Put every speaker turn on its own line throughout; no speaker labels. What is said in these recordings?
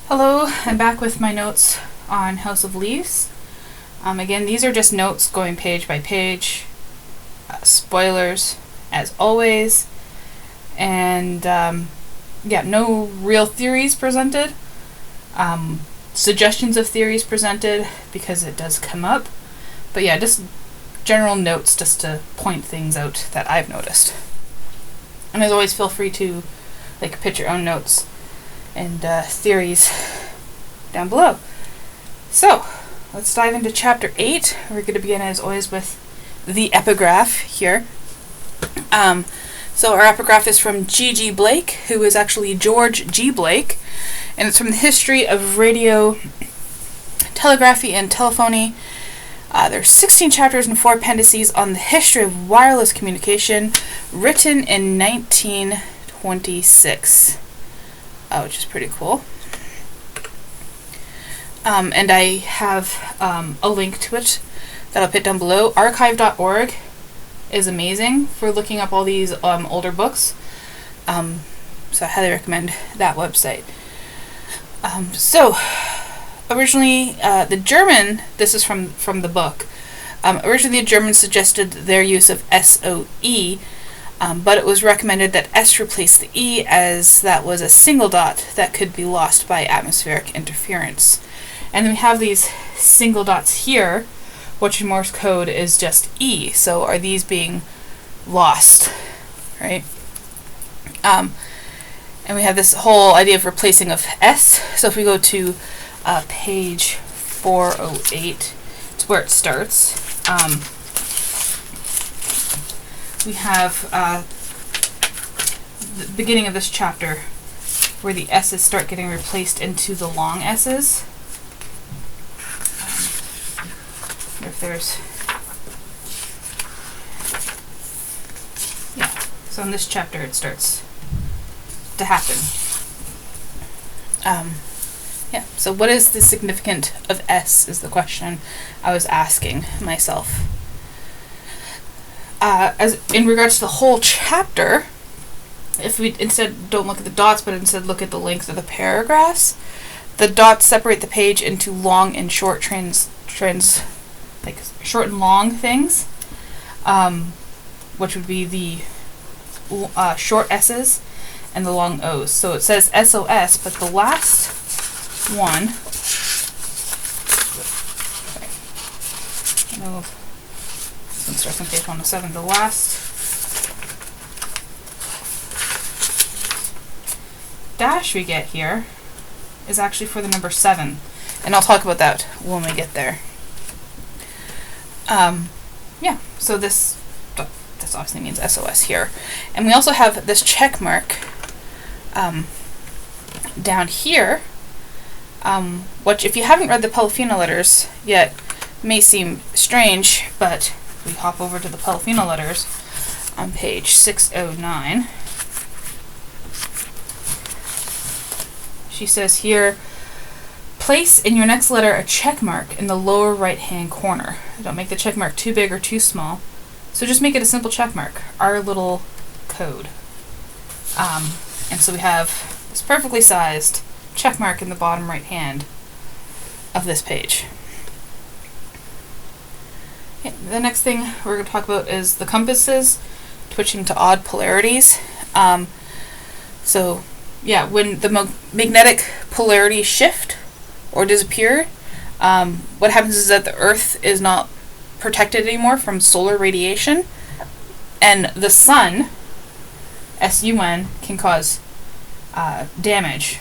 Hello, I'm back with my notes on House of Leaves. Again, these are just notes going page by page. Spoilers, as always. And, no real theories presented. Suggestions of theories presented, because it does come up. But yeah, just general notes just to point things out that I've noticed. And as always, feel free to, pitch your own notes and theories down below. So, let's dive into Chapter 8. We're going to begin, as always, with the epigraph here. So our epigraph is from G.G. Blake, who is actually George G. Blake, and it's from the History of Radio, Telegraphy, and Telephony. There's 16 chapters and 4 appendices on the history of wireless communication, written in 1926. Which is pretty cool. And I have a link to it that I'll put down below. Archive.org is amazing for looking up all these older books. So I highly recommend that website. So, originally, the German, this is from the book, originally the Germans suggested their use of SOE, but it was recommended that S replace the E, as that was a single dot that could be lost by atmospheric interference. And then we have these single dots here, which in Morse code is just E. So are these being lost, right? And we have this whole idea of replacing of S. So if we go to page 408, it's where it starts. We have the beginning of this chapter where the S's start getting replaced into the long S's. If there's... Yeah, so in this chapter it starts to happen. So what is the significance of S is the question I was asking myself. As in regards to the whole chapter, if we instead don't look at the dots, but instead look at the length of the paragraphs, the dots separate the page into long and short short and long things, which would be the short S's and the long O's. So it says SOS, but the last one, this one starts on page 107, the last dash we get here is actually for the number 7, and I'll talk about that when we get there. So this obviously means SOS here. And we also have this check mark down here, which if you haven't read the Polyphena letters yet may seem strange, but we hop over to the Polyphena letters on page 609. She says here, place in your next letter a check mark in the lower right hand corner. Don't make the check mark too big or too small. So just make it a simple check mark, our little code. And so we have this perfectly sized check mark in the bottom right hand of this page. Okay, the next thing we're going to talk about is the compasses twitching to odd polarities. When the magnetic polarities shift or disappear, what happens is that the Earth is not protected anymore from solar radiation, and the sun, SUN, can cause damage.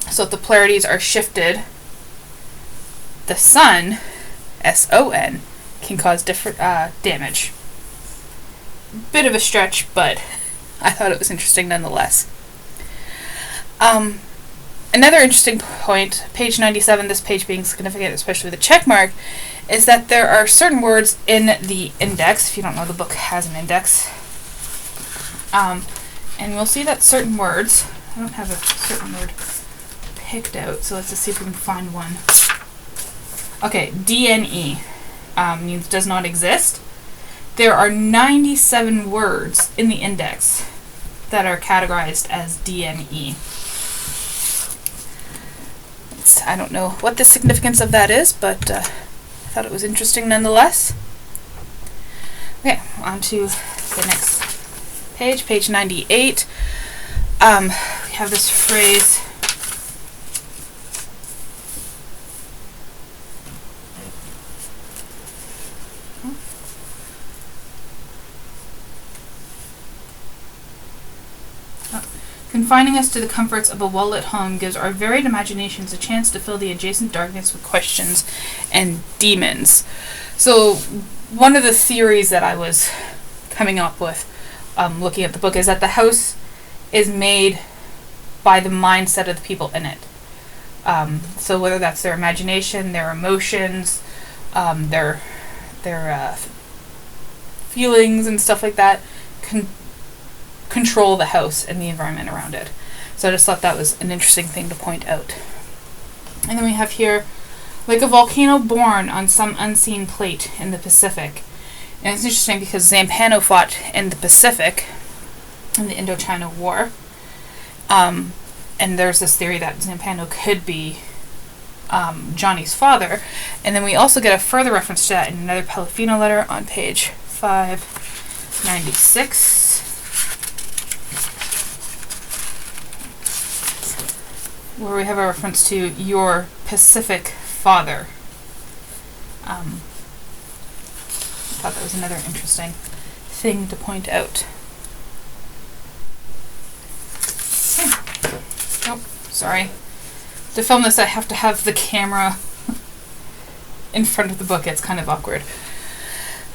So if the polarities are shifted, the sun, SON, can cause different damage. Bit of a stretch, but I thought it was interesting nonetheless. Another interesting point, page 97, this page being significant, especially with the check mark, is that there are certain words in the index. If you don't know, the book has an index. And we'll see that certain words, I don't have a certain word picked out, so let's just see if we can find one. Okay, DNE means does not exist. There are 97 words in the index that are categorized as DNE. I don't know what the significance of that is, but I thought it was interesting nonetheless. Okay, on to the next page, page 98. We have this phrase, confining us to the comforts of a well-lit home gives our varied imaginations a chance to fill the adjacent darkness with questions and demons. So one of the theories that I was coming up with looking at the book is that the house is made by the mindset of the people in it. So whether that's their imagination, their emotions, their feelings and stuff like that, control the house and the environment around it. So I just thought that was an interesting thing to point out. And then we have here, like a volcano born on some unseen plate in the Pacific. And it's interesting because Zampano fought in the Pacific in the Indochina War. And there's this theory that Zampano could be Johnny's father. And then we also get a further reference to that in another Pelifino letter on page 596. Where we have a reference to your Pacific father. I thought that was another interesting thing to point out. Okay. Oh, sorry. To film this, I have to have the camera in front of the book. It's kind of awkward.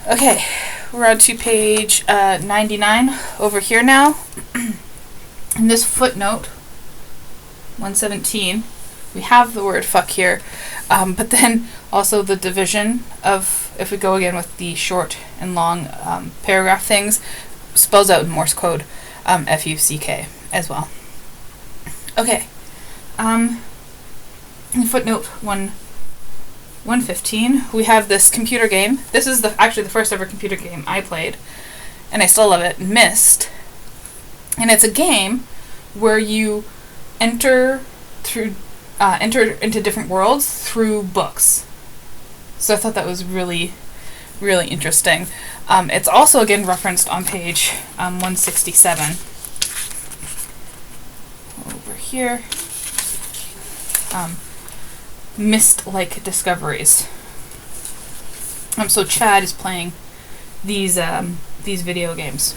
Okay, we're on to page 99 over here now. In this footnote, 117, we have the word fuck here, but then also the division of, if we go again with the short and long paragraph things, spells out in Morse code F-U-C-K as well. Okay, in footnote 115, we have this computer game. This is actually the first ever computer game I played, and I still love it, Myst. And it's a game where you enter into different worlds through books. So I thought that was really, really interesting. It's also again referenced on page 167. Over here. Myst-like discoveries. So Chad is playing these video games.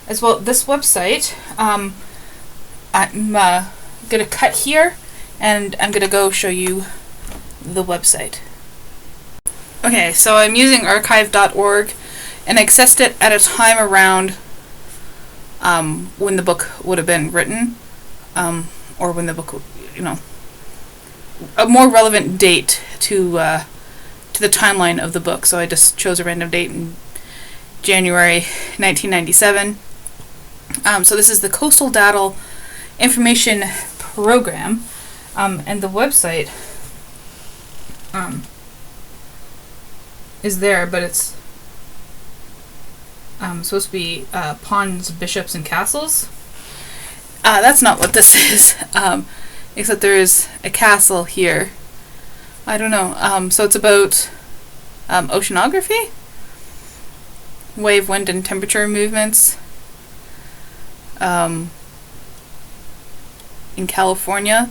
As well, this website, I'm going to cut here, and I'm going to go show you the website. Okay, so I'm using archive.org, and I accessed it at a time around when the book would have been written, or when the book, a more relevant date to the timeline of the book. So I just chose a random date in January 1997. So this is the Coastal Data Information Program, and the website is there, but it's supposed to be Pawns, Bishops, and Castles. That's not what this is, except there is a castle here. I don't know. So it's about oceanography, wave, wind, and temperature movements in California.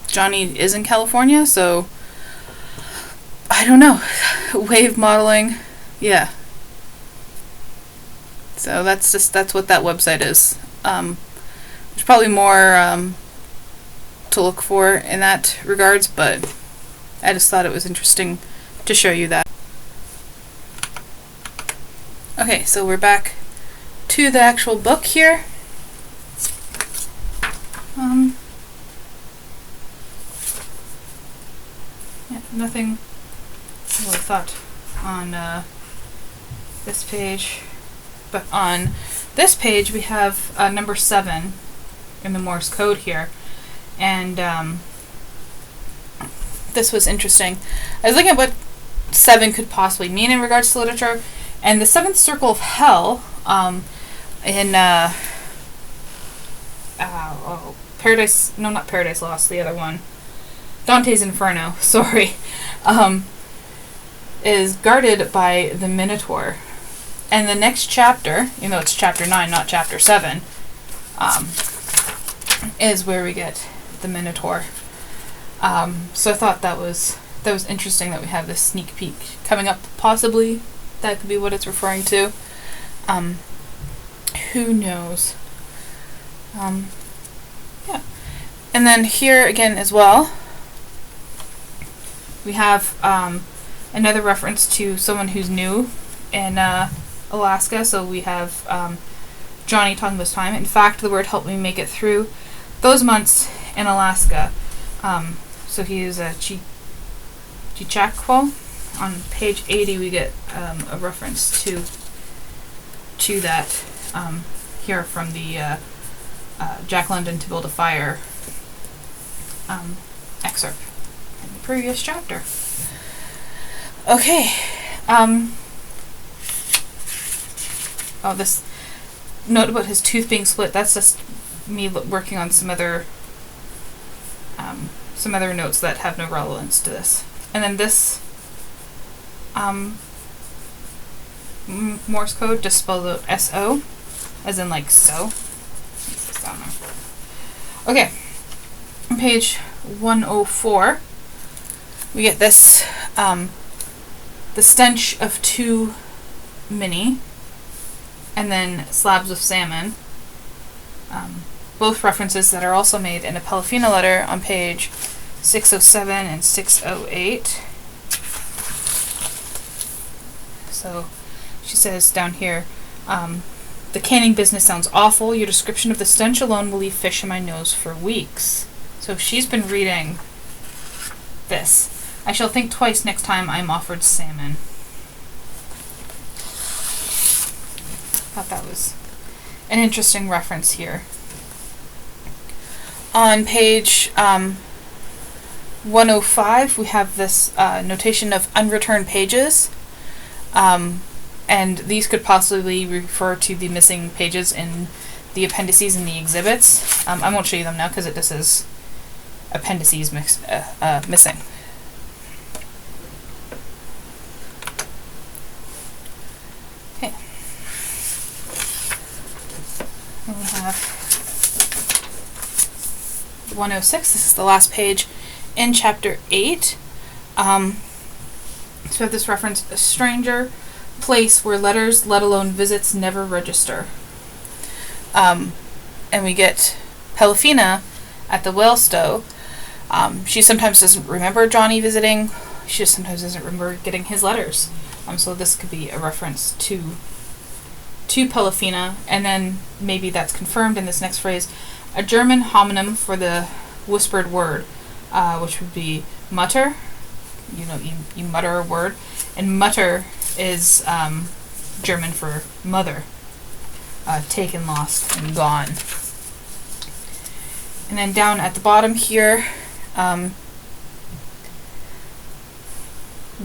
Johnny is in California, so I don't know. Wave modeling, yeah. So that's what that website is. There's probably more to look for in that regards, but I just thought it was interesting to show you that. Okay, so we're back to the actual book here. Yeah, nothing really thought on this page, but on this page we have number 7 in the Morse code here, and this was interesting. I was looking at what 7 could possibly mean in regards to literature, and the 7th circle of hell in Paradise, no, not Paradise Lost, the other one, Dante's Inferno, sorry, is guarded by the Minotaur. And the next chapter, you know, it's chapter 9, not chapter 7, is where we get the Minotaur. So I thought that was interesting that we have this sneak peek coming up. Possibly that could be what it's referring to. Who knows? Yeah. And then here again as well, we have another reference to someone who's new in Alaska. So we have Johnny talking about his time. In fact, the word helped me make it through those months in Alaska. So he is a Chichakwa. On page 80, we get a reference to that here from the Jack London to Build a Fire excerpt in the previous chapter. Okay. Oh, this note about his tooth being split, that's just me working on some other notes that have no relevance to this. And then this Morse code just spells out S-O, as in like so. Okay, on page 104, we get this, the stench of 2 mini, and then slabs of salmon. Both references that are also made in a Pelafina letter on page 607 and 608. So she says down here, the canning business sounds awful. Your description of the stench alone will leave fish in my nose for weeks. So she's been reading this. I shall think twice next time I am offered salmon. Thought that was an interesting reference here. On page 105, we have this notation of unreturned pages. And these could possibly refer to the missing pages in the appendices and the exhibits. I won't show you them now because this is appendices missing. Okay. We have 106. This is the last page in chapter 8. So we have this reference: a stranger place where letters, let alone visits, never register. And we get Pelafina at the whale stow. She sometimes doesn't remember Johnny visiting. She just sometimes doesn't remember getting his letters. So this could be a reference to Pelafina, and then maybe that's confirmed in this next phrase: a German homonym for the whispered word, which would be mutter. You know, you mutter a word, and mutter is German for mother, taken, lost, and gone. And then down at the bottom here,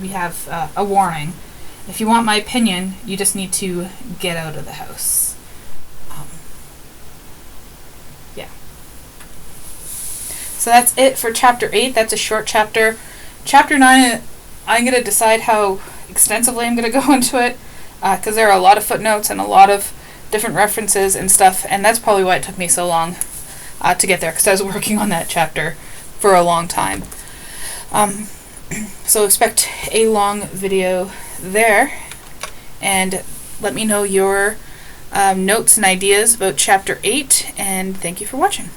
we have a warning. If you want my opinion, you just need to get out of the house. Yeah. So that's it for chapter 8. That's a short chapter. Chapter 9, I'm going to decide how extensively I'm going to go into it, because there are a lot of footnotes and a lot of different references and stuff, and that's probably why it took me so long to get there, because I was working on that chapter for a long time. So expect a long video there, and let me know your notes and ideas about chapter 8, and thank you for watching.